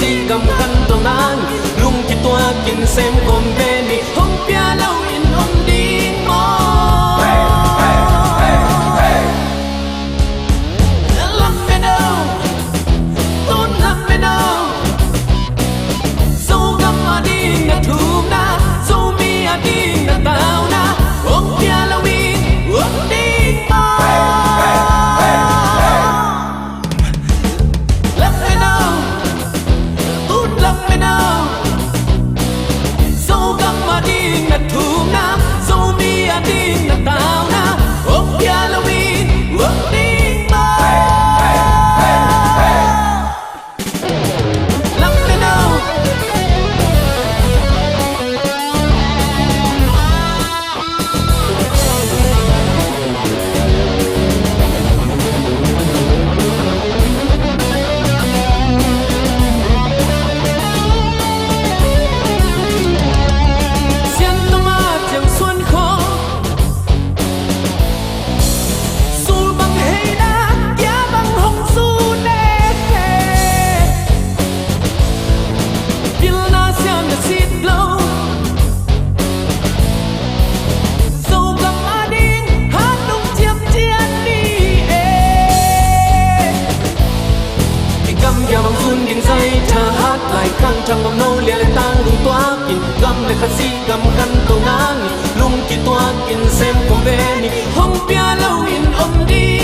si gam kan to nan lung ki tua kin sem kom be ni hong pia lo in om ding mo lam me no ton lam me no so gam ma ding na thu na so mi a ding na tao na hong pia lo in om ding mo Trăng bầm nâu lia lên tang lung toa kin gam le khasi gam kan to nang lung ki toa kin sem kom ve ni hong pia lo in om di